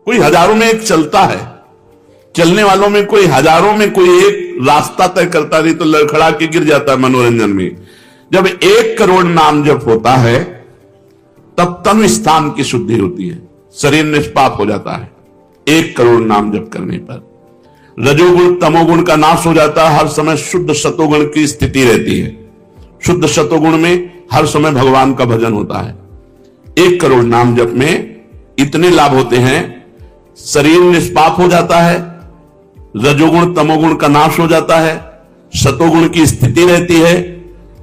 कोई हजारों में एक चलता है, चलने वालों में कोई हजारों में कोई एक रास्ता तय करता, नहीं तो लड़खड़ा के गिर जाता है मनोरंजन में। जब 1 करोड़ नाम जप होता है तब तनु स्थान की शुद्धि होती है, शरीर निष्पाप हो जाता है 1 करोड़ नाम जप करने पर। रजोगुण तमोगुण का नाश हो जाता है, हर समय शुद्ध सतोगुण की स्थिति रहती है। शुद्ध सतोगुण में हर समय भगवान का भजन होता है। 1 करोड़ नाम जप में इतने लाभ होते हैं, शरीर निष्पाप हो जाता है, रजोगुण तमोगुण का नाश हो जाता है, सतोगुण की स्थिति रहती है,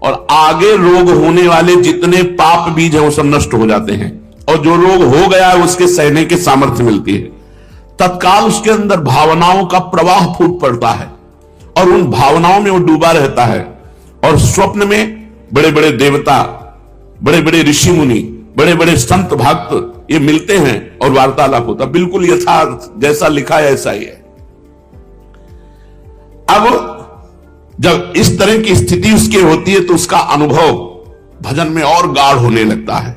और आगे रोग होने वाले जितने पाप बीज हैं वो सब नष्ट हो जाते हैं, और जो रोग हो गया है उसके सहने की सामर्थ्य मिलती है। तत्काल उसके अंदर भावनाओं का प्रवाह फूट पड़ता है और उन भावनाओं में वो डूबा रहता है, और स्वप्न में बड़े बड़े देवता, बड़े बड़े ऋषि मुनि, बड़े बड़े संत भक्त ये मिलते हैं और वार्तालाप होता, बिल्कुल यथार्थ जैसा लिखा है ऐसा ही है। अब जब इस तरह की स्थिति उसकी होती है तो उसका अनुभव भजन में और गाढ़ होने लगता है।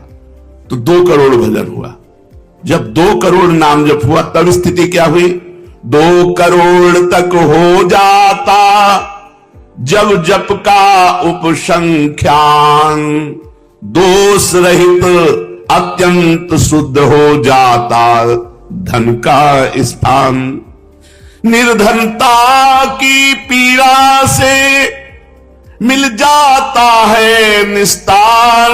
तो 2 करोड़ भजन हुआ। जब 2 करोड़ नाम जप हुआ तब स्थिति क्या हुई? 2 करोड़ तक हो जाता जब जप का उपसंख्यान, दोष रहित अत्यंत शुद्ध हो जाता धन का स्थान। निर्धनता की पीड़ा से मिल जाता है निस्तार,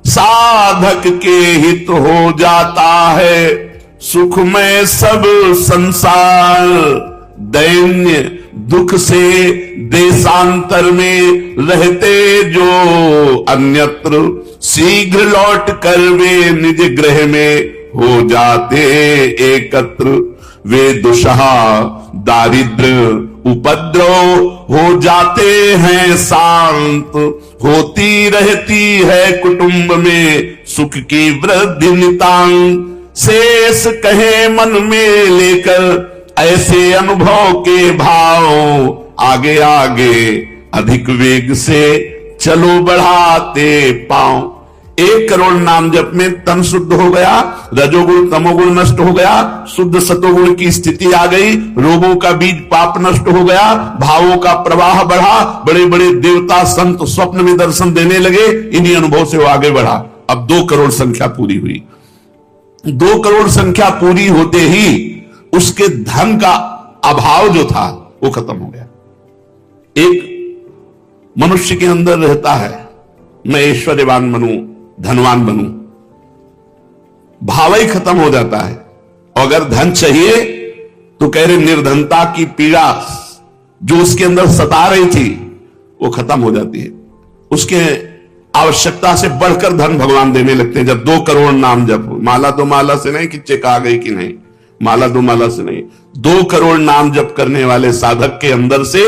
साधक के हित हो जाता है सुखमय सब संसार। दैन्य दुख से देशांतर में रहते जो अन्यत्र, शीघ्र लौट कर वे निज गृह में हो जाते एकत्र। वे दुषहा दारिद्र उपद्रव हो जाते हैं शांत, होती रहती है कुटुंब में सुख की वृद्धि नितांत। शेष कहे मन में लेकर ऐसे अनुभव के भाव, आगे आगे अधिक वेग से चलो बढ़ाते पांव। 1 करोड़ नाम जप में तन शुद्ध हो गया, रजोगुण तमोगुण नष्ट हो गया, शुद्ध सतोगुण की स्थिति आ गई, रोगों का बीज पाप नष्ट हो गया, भावों का प्रवाह बढ़ा, बड़े बड़े देवता संत स्वप्न में दर्शन देने लगे। इन्हीं अनुभव से वो आगे बढ़ा। अब 2 करोड़ संख्या पूरी हुई। 2 करोड़ संख्या पूरी होते ही उसके धन का अभाव जो था वो खत्म हो गया। एक मनुष्य के अंदर रहता है मैं ऐश्वर्यवान बनूं, धनवान बनूं, भाव ही खत्म हो जाता है। अगर धन चाहिए तो कह रहे निर्धनता की पीड़ा जो उसके अंदर सता रही थी वो खत्म हो जाती है। उसके आवश्यकता से बढ़कर धन भगवान देने लगते हैं। जब 2 करोड़ नाम जप, माला 2 माला से नहीं कि चेक आ गई कि नहीं, माला 2 माला से नहीं, 2 करोड़ नाम जप करने वाले साधक के अंदर से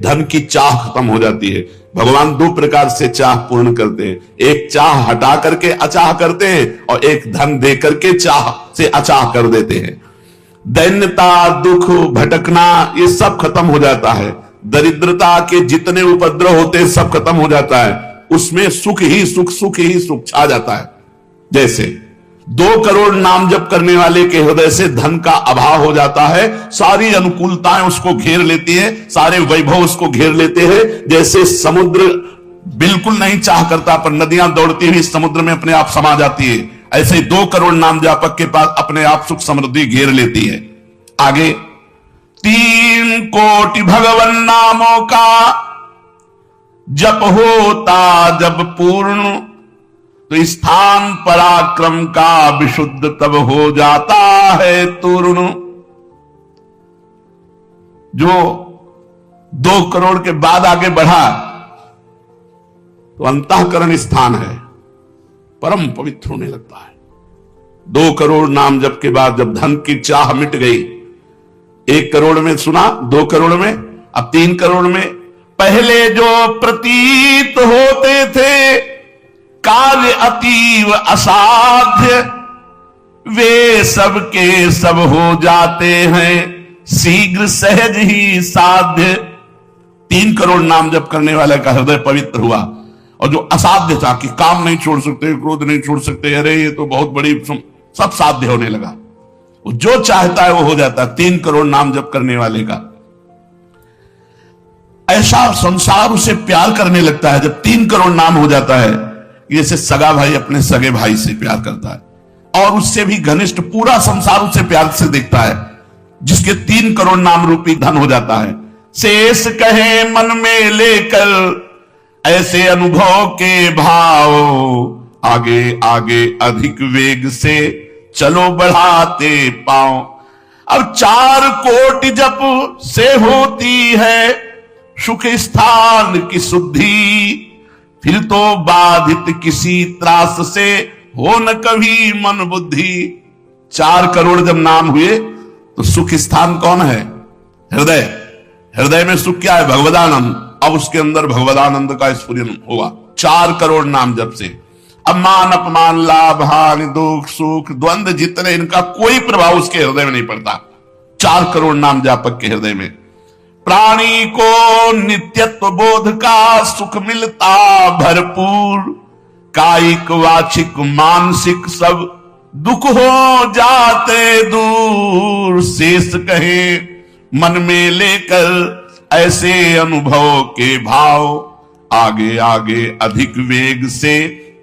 धन की चाह खत्म हो जाती है। भगवान 2 प्रकार से चाह पूर्ण करते हैं, एक चाह हटा करके अचाह करते हैं और एक धन दे करके चाह से अचाह कर देते हैं। दैन्यता, दुख, भटकना ये सब खत्म हो जाता है। दरिद्रता के जितने उपद्रव होते हैं सब खत्म हो जाता है। उसमें सुख ही सुख, सुख ही सुख छा जाता है। जैसे 2 करोड़ नाम जप करने वाले के हृदय से धन का अभाव हो जाता है, सारी अनुकूलताएं उसको घेर लेती है, सारे वैभव उसको घेर लेते हैं। जैसे समुद्र बिल्कुल नहीं चाह करता पर नदियां दौड़ती हुई समुद्र में अपने आप समा जाती है, ऐसे 2 करोड़ नाम जापक के पास अपने आप सुख समृद्धि घेर लेती है। आगे 3 कोटि भगवन नामों का जप होता जब पूर्ण, तो स्थान पराक्रम का विशुद्ध तब हो जाता है तूर्ण। जो 2 करोड़ के बाद आगे बढ़ा तो अंतःकरण स्थान है, परम पवित्र होने लगता है। 2 करोड़ नाम जप के बाद जब धन की चाह मिट गई, 1 करोड़ में सुना, 2 करोड़ में, अब 3 करोड़ में। पहले जो प्रतीत होते थे कार्य अतीव असाध्य, वे सब के सब हो जाते हैं शीघ्र सहज ही साध्य। 3 करोड़ नाम जप करने वाले का हृदय पवित्र हुआ, और जो असाध्य था कि काम नहीं छोड़ सकते, क्रोध नहीं छोड़ सकते, अरे ये तो बहुत बड़ी, सब साध्य होने लगा। वो जो चाहता है वो हो जाता है 3 करोड़ नाम जप करने वाले का। ऐसा संसार उसे प्यार करने लगता है जब 3 करोड़ नाम हो जाता है, जैसे सगा भाई अपने सगे भाई से प्यार करता है, और उससे भी घनिष्ठ पूरा संसार उसे प्यार से देखता है जिसके 3 करोड़ नाम रूपी धन हो जाता है। शेष कहे मन में लेकर ऐसे अनुभव के भाव, आगे आगे अधिक वेग से चलो बढ़ाते पाओ। अब 4 कोटि जप से होती है सुख स्थान की शुद्धि, फिर तो बाधित किसी त्रास से हो न कभी मन बुद्धि। 4 करोड़ जब नाम हुए तो सुख स्थान कौन है? हृदय। हृदय में सुख क्या है? भगवदानंद। अब उसके अंदर भगवदानंद का स्फुरन होगा 4 करोड़ नाम जप से। अब मान अपमान, लाभ हानि, दुख सुख, द्वंद्व जितने, इनका कोई प्रभाव उसके हृदय में नहीं पड़ता 4 करोड़ नाम जापक के हृदय में। प्राणी को नित्यत्व बोध का सुख मिलता भरपूर, कायिक वाचिक मानसिक सब दुख हो जाते दूर। शेष कहे मन में लेकर ऐसे अनुभव के भाव, आगे आगे अधिक वेग से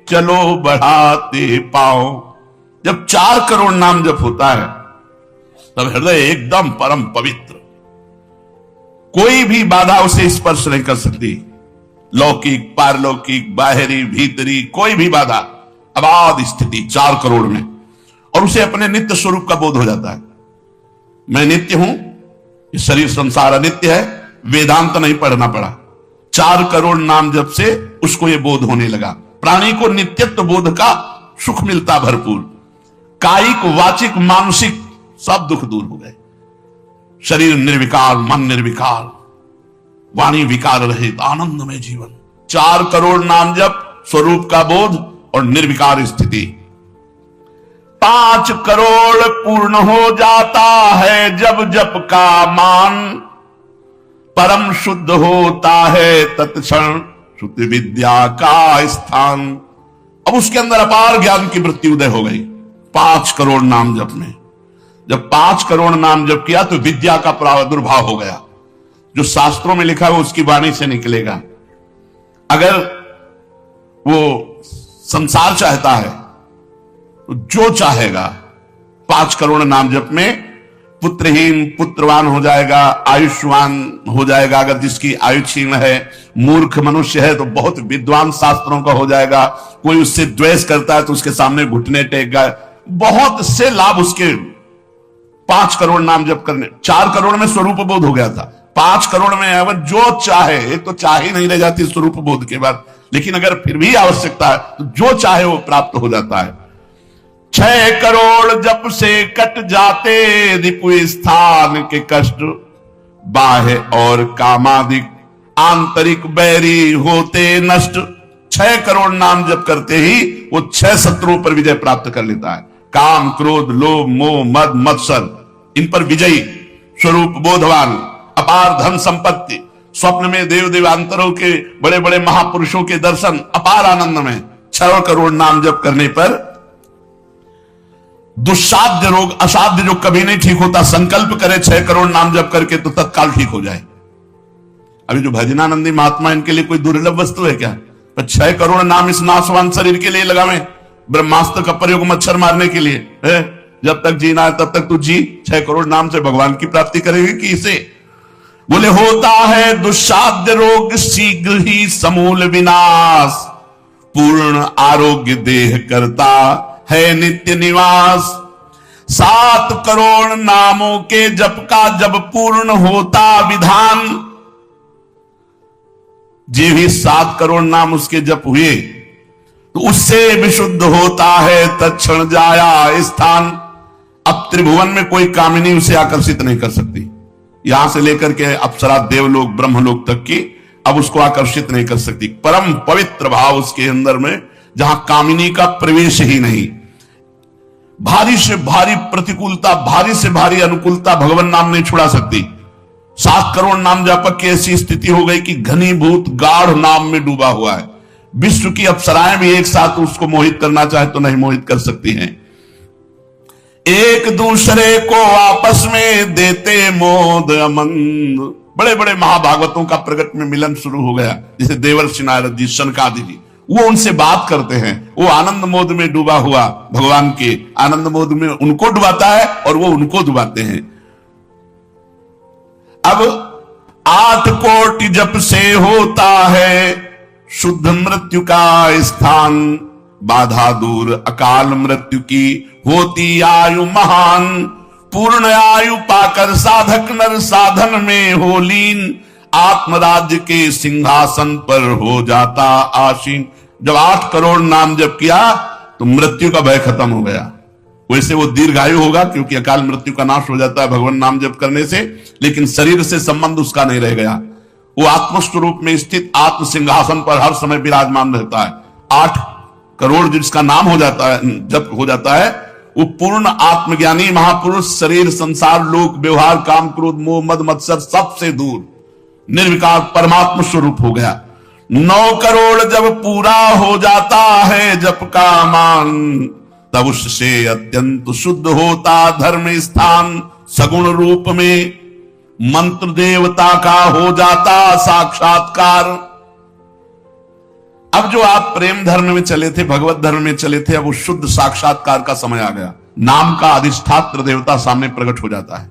चलो बढ़ाते पाओ। जब 4 करोड़ नाम जप होता है तब हृदय एकदम परम पवित्र, कोई भी बाधा उसे स्पर्श नहीं कर सकती। लौकिक पारलौकिक बाहरी भीतरी कोई भी बाधा, अबाध स्थिति 4 करोड़ में, और उसे अपने नित्य स्वरूप का बोध हो जाता है। मैं नित्य हूं, ये शरीर संसार अनित्य है, वेदांत नहीं पढ़ना पड़ा। 4 करोड़ नाम जप से उसको ये बोध होने लगा। प्राणी को नित्यत्व बोध का सुख मिलता भरपूर, कायिक वाचिक मानसिक सब दुख दूर हो गए। शरीर निर्विकार, मन निर्विकार, वाणी विकार रहित आनंदमय जीवन। 4 करोड़ नाम जप, स्वरूप का बोध और निर्विकार स्थिति। 5 करोड़ पूर्ण हो जाता है जब जप का मान, परम शुद्ध होता है तत्क्षण शुद्ध विद्या का स्थान। अब उसके अंदर अपार ज्ञान की वृत्ति उदय हो गई 5 करोड़ नाम जप में। जब 5 करोड़ नाम जप किया तो विद्या का प्रादुर्भाव हो गया। जो शास्त्रों में लिखा है वो उसकी वाणी से निकलेगा। अगर वो संसार चाहता है तो जो चाहेगा 5 करोड़ नाम जप में पुत्रहीन पुत्रवान हो जाएगा, आयुष्मान हो जाएगा। अगर जिसकी आयु क्षीण है, मूर्ख मनुष्य है तो बहुत विद्वान शास्त्रों का हो जाएगा। कोई उससे द्वेष करता है तो उसके सामने घुटने टेक गए। बहुत से लाभ उसके 5 करोड़ नाम जप करने। 4 करोड़ में स्वरूप बोध हो गया था, 5 करोड़ में अगर जो चाहे, एक तो चाह ही नहीं रह जाती स्वरूप बोध के बाद, लेकिन अगर फिर भी आवश्यकता है तो जो चाहे वो प्राप्त हो जाता है। 6 करोड़ जप से कट जाते रिपु स्थान के कष्ट, बाह्य और कामादिक आंतरिक बैरी होते नष्ट। 6 करोड़ नाम जप करते ही वो 6 शत्रुओं पर विजय प्राप्त कर लेता है। काम, क्रोध, लोभ, मोह, मद, मत्सर, इन पर विजयी, स्वरूप बोधवान, अपार धन संपत्ति, स्वप्न में देव देवांतरों के बड़े बड़े महापुरुषों के दर्शन, अपार आनंद में। 6 करोड़ नाम जप करने पर दुस्साध्य रोग, असाध्य जो कभी नहीं ठीक होता, संकल्प करे 6 करोड़ नाम जप करके तो तत्काल ठीक हो जाए। अभी जो भजनानंदी महात्मा, इनके लिए कोई दुर्लभ वस्तु है क्या? पर 6 करोड़ नाम इस नाशवान शरीर के लिए लगावे, ब्रह्मास्त्र का प्रयोग मच्छर मारने के लिए है। जब तक जीना है तब तक तू जी, 6 करोड़ नाम से भगवान की प्राप्ति करेगी कि इसे? बोले होता है दुस्साध्य रोग शीघ्र ही समूल विनाश, पूर्ण आरोग्य देह करता है नित्य निवास। 7 करोड़ नामों के जप का जब पूर्ण होता विधान, जे भी 7 करोड़ नाम उसके जप हुए तो उससे विशुद्ध होता है तत्क्षण जाया स्थान। अब त्रिभुवन में कोई कामिनी उसे आकर्षित नहीं कर सकती, यहां से लेकर के अप्सरा, देवलोक, ब्रह्मलोक तक की अब उसको आकर्षित नहीं कर सकती। परम पवित्र भाव उसके अंदर में, जहां कामिनी का प्रवेश ही नहीं। भारी से भारी प्रतिकूलता, भारी से भारी अनुकूलता भगवान नाम नहीं छुड़ा सकती। 7 करोड़ नाम जापक की ऐसी स्थिति हो गई कि घनीभूत गाढ़ नाम में डूबा हुआ है। विश्व की अप्सराएं भी एक साथ उसको मोहित करना चाहे तो नहीं मोहित कर सकती हैं। एक दूसरे को आपस में देते मोद अमंद। बड़े बड़े महाभागवतों का प्रगट में मिलन शुरू हो गया, जैसे देवर्षि नारद जी, शनकादि जी, वो उनसे बात करते हैं। वो आनंद मोद में डूबा हुआ भगवान के आनंद मोद में उनको डुबाता है और वो उनको डुबाते हैं। अब 8 कोटि जप से होता है शुद्ध मृत्यु का स्थान, बाधा दूर अकाल मृत्यु की होती आयु महान, पूर्ण आयु पाकर साधक नर साधन में हो लीन, आत्मराज्य के सिंहासन पर हो जाता आसीन। जब 8 करोड़ नाम जप किया तो मृत्यु का भय खत्म हो गया। वैसे वो दीर्घायु होगा क्योंकि अकाल मृत्यु का नाश हो जाता है भगवान नाम जप करने से, लेकिन शरीर से संबंध उसका नहीं रह गया। वो आत्मस्वरूप में स्थित आत्म सिंहासन पर हर समय विराजमान रहता है। 8 करोड़ जिसका नाम हो जाता है, जब हो जाता है, वो पूर्ण आत्मज्ञानी महापुरुष, शरीर संसार लोक व्यवहार काम क्रोध मोह मद मत्सर सबसे दूर निर्विकार परमात्मा स्वरूप हो गया। 9 करोड़ जब पूरा हो जाता है जप का मान, तब उससे अत्यंत शुद्ध होता धर्म स्थान, सगुण रूप में मंत्र देवता का हो जाता साक्षात्कार। अब जो आप प्रेम धर्म में चले थे, भगवत धर्म में चले थे, अब वो शुद्ध साक्षात्कार का समय आ गया। नाम का अधिष्ठात्र देवता सामने प्रकट हो जाता है।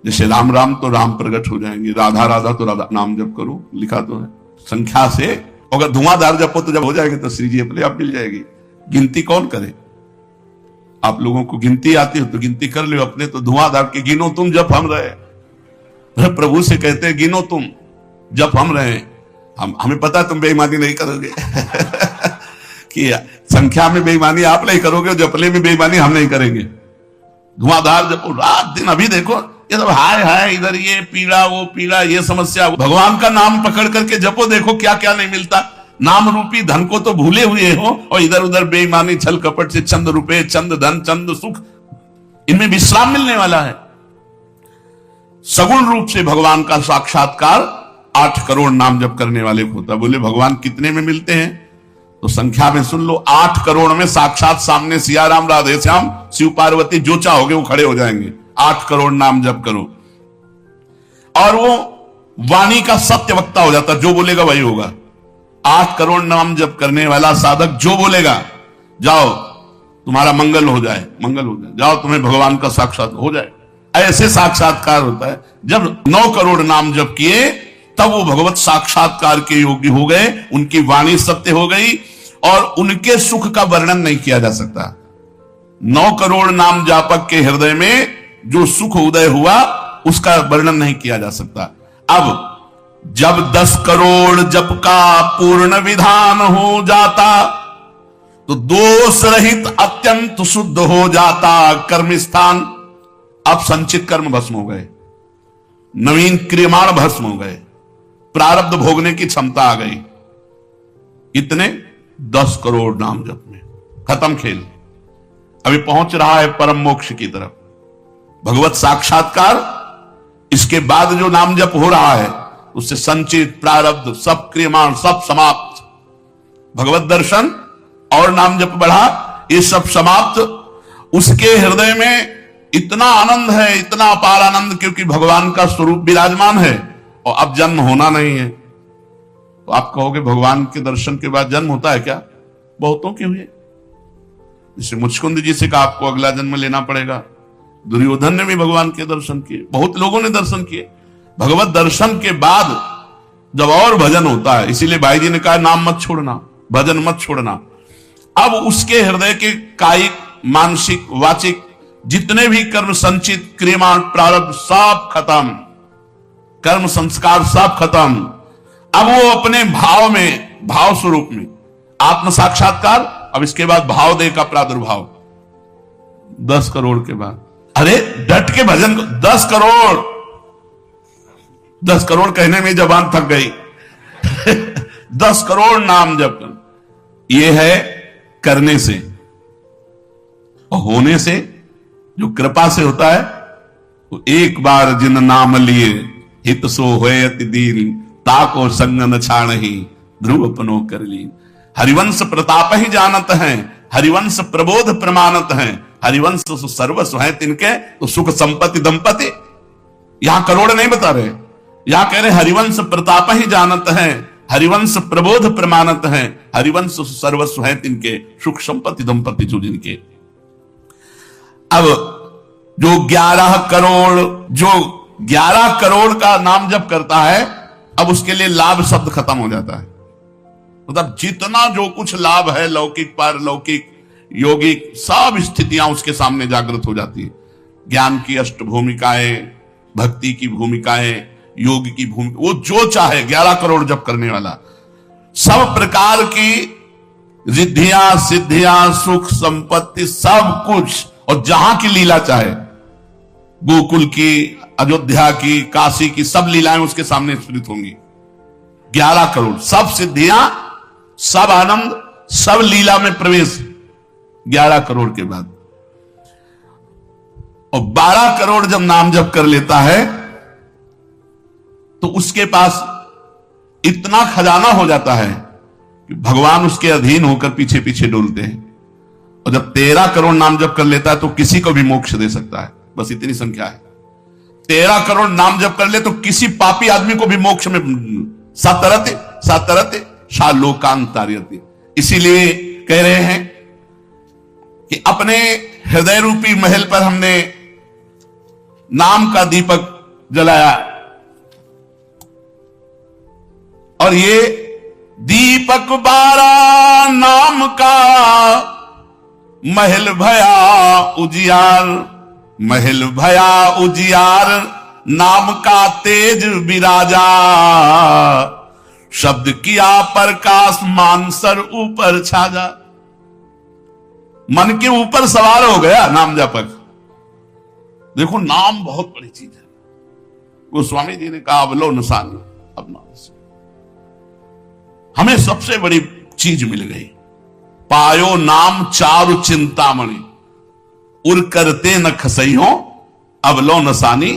जैसे राम राम तो राम प्रकट हो जाएंगे, राधा राधा तो राधा, नाम जप करो लिखा तो है संख्या से। अगर धुआंधार जपो तो जब हो जाएगा तो श्री जी अपने आप मिल जाएगी। गिनती कौन करे? आप लोगों को गिनती आती हो तो गिनती कर लो अपने, तो धुआंधार के गिनो तुम जप हम रहे। प्रभु से कहते हैं गिनो तुम जप हम रहे। हमें पता है तुम बेईमानी नहीं करोगे कि संख्या में बेईमानी आप नहीं करोगे, जपले में बेईमानी हम नहीं करेंगे। धुआंधार जपो रात दिन। अभी देखो ये सब हाय हाय, इधर ये पीड़ा वो पीड़ा, ये समस्या। भगवान का नाम पकड़ करके जपो, देखो क्या क्या नहीं मिलता। नाम रूपी धन को तो भूले हुए हो और इधर उधर बेईमानी छल कपट से चंद रुपए चंद धन चंद सुख, इनमें विश्राम मिलने वाला है। सगुण रूप से भगवान का साक्षात्कार 8 करोड़ नाम जप करने वाले को होता। बोले भगवान कितने में मिलते हैं? तो संख्या में सुन लो, 8 करोड़ में साक्षात सामने सिया राम राधे श्याम शिव पार्वती जो चाहोगे वो खड़े हो जाएंगे। 8 करोड़ नाम जप करो और वो वाणी का सत्य वक्ता हो जाता, जो बोलेगा वही होगा। 8 करोड़ नाम जप करने वाला साधक जो बोलेगा, जाओ तुम्हारा मंगल हो जाए, मंगल हो जाए, जाओ तुम्हें भगवान का साक्षात हो जाए। ऐसे साक्षात्कार होता है। जब 9 करोड़ नाम जप किए तब वो भगवत साक्षात्कार के योग्य हो गए, उनकी वाणी सत्य हो गई और उनके सुख का वर्णन नहीं किया जा सकता। 9 करोड़ नाम जापक के हृदय में जो सुख उदय हुआ उसका वर्णन नहीं किया जा सकता। अब जब 10 करोड़ जप का पूर्ण विधान हो जाता तो दोष रहित अत्यंत शुद्ध हो जाता कर्म स्थान। अब संचित कर्म भस्म हो गए, नवीन क्रियमाण भस्म हो गए, प्रारब्ध भोगने की क्षमता आ गई। इतने 10 करोड़ नाम जप में खत्म खेल। अभी पहुंच रहा है परम मोक्ष की तरफ, भगवत साक्षात्कार। इसके बाद जो नाम जप हो रहा है उससे संचित प्रारब्ध सब क्रियमाण सब समाप्त। भगवत दर्शन और नाम जप बढ़ा, ये सब समाप्त। उसके हृदय में इतना आनंद है, इतना अपार आनंद, क्योंकि भगवान का स्वरूप विराजमान है और अब जन्म होना नहीं है। तो आप कहोगे भगवान के दर्शन के बाद जन्म होता है क्या? बहुतों के हुए। जैसे मुचकुंद जी से कहा आपको अगला जन्म लेना पड़ेगा। दुर्योधन ने भी भगवान के दर्शन किए, बहुत लोगों ने दर्शन किए। भगवत दर्शन के बाद जब और भजन होता है, इसीलिए भाई जी ने कहा नाम मत छोड़ना, भजन मत छोड़ना। अब उसके हृदय के कायिक मानसिक वाचिक जितने भी कर्म संचित क्रियमाण प्रारब्ध सब खत्म, कर्म संस्कार सब खत्म। अब वो अपने भाव में, भाव स्वरूप में आत्म साक्षात्कार। अब इसके बाद भाव देह का प्रादुर्भाव 10 करोड़ के बाद। अरे डट के भजन को 10 करोड़, 10 करोड़ कहने में जबान थक गई 10 करोड़ नाम जप कर। ये है करने से, और होने से जो कृपा से होता है। तो एक बार जिन नाम लिए हित सो होए अति दीन, ताको संग न छाणहि ध्रुव अपनो कर लीन। हरिवंश प्रताप ही जानत हैं, हरिवंश प्रबोध प्रमाणत हैं, हरिवंश सर्वस्व है तिनके, तो सुख संपत्ति दंपति। यहां करोड़ नहीं बता रहे, यहां कह रहे हरिवंश प्रताप ही जानत है, हरिवंश प्रबोध प्रमाणत है, हरिवंश सर्वस्व है तिनके, सुख संपत्ति दंपति जो जिनके। अब जो 11 करोड़ का नाम जप करता है, अब उसके लिए लाभ शब्द खत्म हो जाता है। मतलब जितना जो कुछ लाभ है, लौकिक पारलौकिक यौगिक सब स्थितियां उसके सामने जागृत हो जाती है। ज्ञान की अष्ट भूमिकाएं, भक्ति की भूमिकाएं, योग की भूमिका, वो जो चाहे 11 करोड़ जप करने वाला, सब प्रकार की रिद्धियां सिद्धियां सुख संपत्ति सब कुछ, और जहां की लीला चाहे, गोकुल की, अयोध्या की, काशी की, सब लीलाएं उसके सामने स्फुरित होंगी। 11 करोड़ सब सिद्धियां, सब आनंद, सब लीला में प्रवेश 11 करोड़ के बाद। और 12 करोड़ जब नाम जप कर लेता है तो उसके पास इतना खजाना हो जाता है कि भगवान उसके अधीन होकर पीछे पीछे डोलते हैं। और जब 13 करोड़ नाम जप कर लेता है तो किसी को भी मोक्ष दे सकता है। बस इतनी संख्या है। 13 करोड़ नाम जप कर ले तो किसी पापी आदमी को भी मोक्ष में सातरते शालोकांतार्यते। इसीलिए कह रहे हैं कि अपने हृदय रूपी महल पर हमने नाम का दीपक जलाया, और ये दीपक 12 नाम का महल भया उजियार, महल भया उजियार नाम का तेज विराजा, शब्द किया प्रकाश मानसर ऊपर छाजा। मन के ऊपर सवार हो गया नाम जापक। देखो नाम बहुत बड़ी चीज है। गोस्वामी जी ने कहा अवलो नसानी, अब नाम से हमें सबसे बड़ी चीज मिल गई। पायो नाम चारु चिंतामणि, उर करते न खसई हो अवलो नसानी।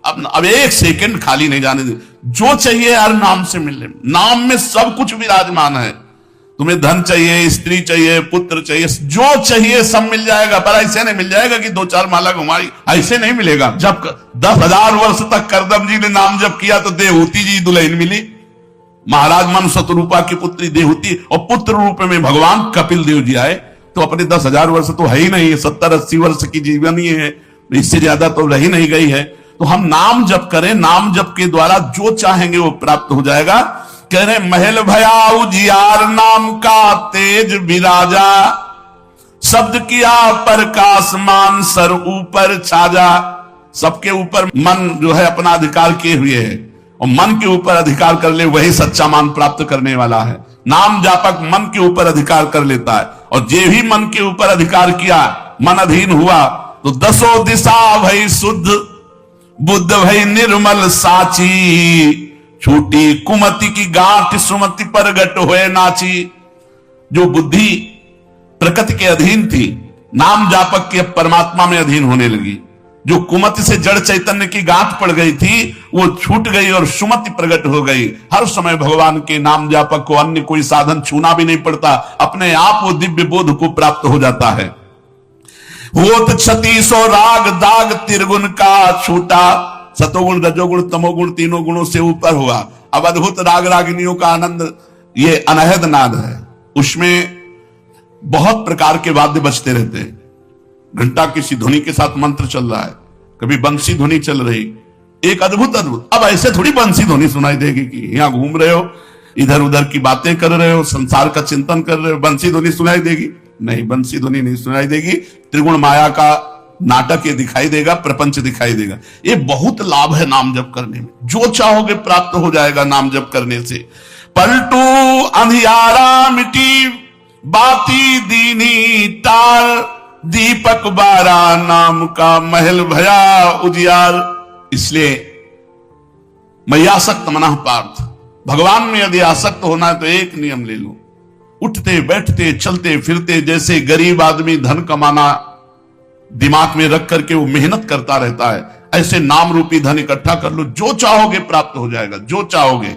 अब एक सेकंड खाली नहीं जाने दे। जो चाहिए हर नाम से मिलने, नाम में सब कुछ विराजमान है। तुम्हें धन चाहिए, स्त्री चाहिए, पुत्र चाहिए, जो चाहिए सब मिल जाएगा। पर ऐसे नहीं मिल जाएगा कि 2-4 माला घुमाई, ऐसे नहीं मिलेगा। जब 10,000 वर्ष तक करदम जी ने नाम जप किया तो देवहूति जी दुल्हन मिली, महाराज मनु शतरूपा की पुत्री देवहूति, और पुत्र रूप में भगवान कपिल देव जी आए। तो अपने 10,000 वर्ष तो है ही नहीं, 70-80 वर्ष की जीवन ही है, इससे ज्यादा तो रही नहीं गई है। तो हम नाम जप करें, नाम जप के द्वारा जो चाहेंगे वो प्राप्त हो जाएगा। कह रहे महल भया उजियार नाम का तेज विराजा, शब्द किया प्रकाश मान सर ऊपर छाजा। सबके ऊपर मन जो है अपना अधिकार किए हुए है, और मन के ऊपर अधिकार कर ले वही सच्चा मान प्राप्त करने वाला है। नाम जापक मन के ऊपर अधिकार कर लेता है, और जे भी मन के ऊपर अधिकार किया, मन अधीन हुआ, तो 10 दिशा भई शुद्ध, बुद्ध भई निर्मल साची, छूटी कुमति की गांठ सुमति परगट हुए नाची। जो बुद्धि प्रकृति के अधीन थी, नाम जापक के परमात्मा में अधीन होने लगी। जो कुमति से जड़ चैतन्य की गांठ पड़ गई थी वो छूट गई और सुमति प्रकट हो गई। हर समय भगवान के नाम जापक को अन्य कोई साधन छूना भी नहीं पड़ता, अपने आप वो दिव्य बोध को प्राप्त हो जाता है। होत 36 राग दाग त्रिगुण का छूटा, सतोगुण रजोगुण तमोगुण तीनों गुणों से ऊपर हुआ। अब अद्भुत राग रागिनियों का आनंद ये अनहद नाद है। उसमें बहुत प्रकार के वाद्य बजते रहते हैं। घंटा किसी ध्वनि के साथ मंत्र चल रहा है, कभी बंसी ध्वनि चल रही, एक अद्भुत। अब ऐसे थोड़ी बंसी ध्वनि सुनाई देगी कि यहां घूम रहे हो, इधर उधर की बातें कर रहे हो, संसार का चिंतन कर रहे हो, बंसी ध्वनि सुनाई देगी? नहीं, बंसी ध्वनि नहीं सुनाई देगी। त्रिगुण माया का नाटक ये दिखाई देगा, प्रपंच दिखाई देगा। ये बहुत लाभ है नाम जप करने में। जो चाहोगे प्राप्त हो जाएगा नाम जप करने से। पलटू अंधियारा मिटी बाती दीनी तार, दीपक 12 नाम का महल भया उजियार। इसलिए मैयासक्त मनः पार्थ, भगवान में यदि आसक्त होना है तो एक नियम ले लो। उठते बैठते चलते फिरते जैसे गरीब आदमी धन कमाना दिमाग में रख करके वो मेहनत करता रहता है, ऐसे नाम रूपी धन इकट्ठा कर लो। जो चाहोगे प्राप्त हो जाएगा, जो चाहोगे।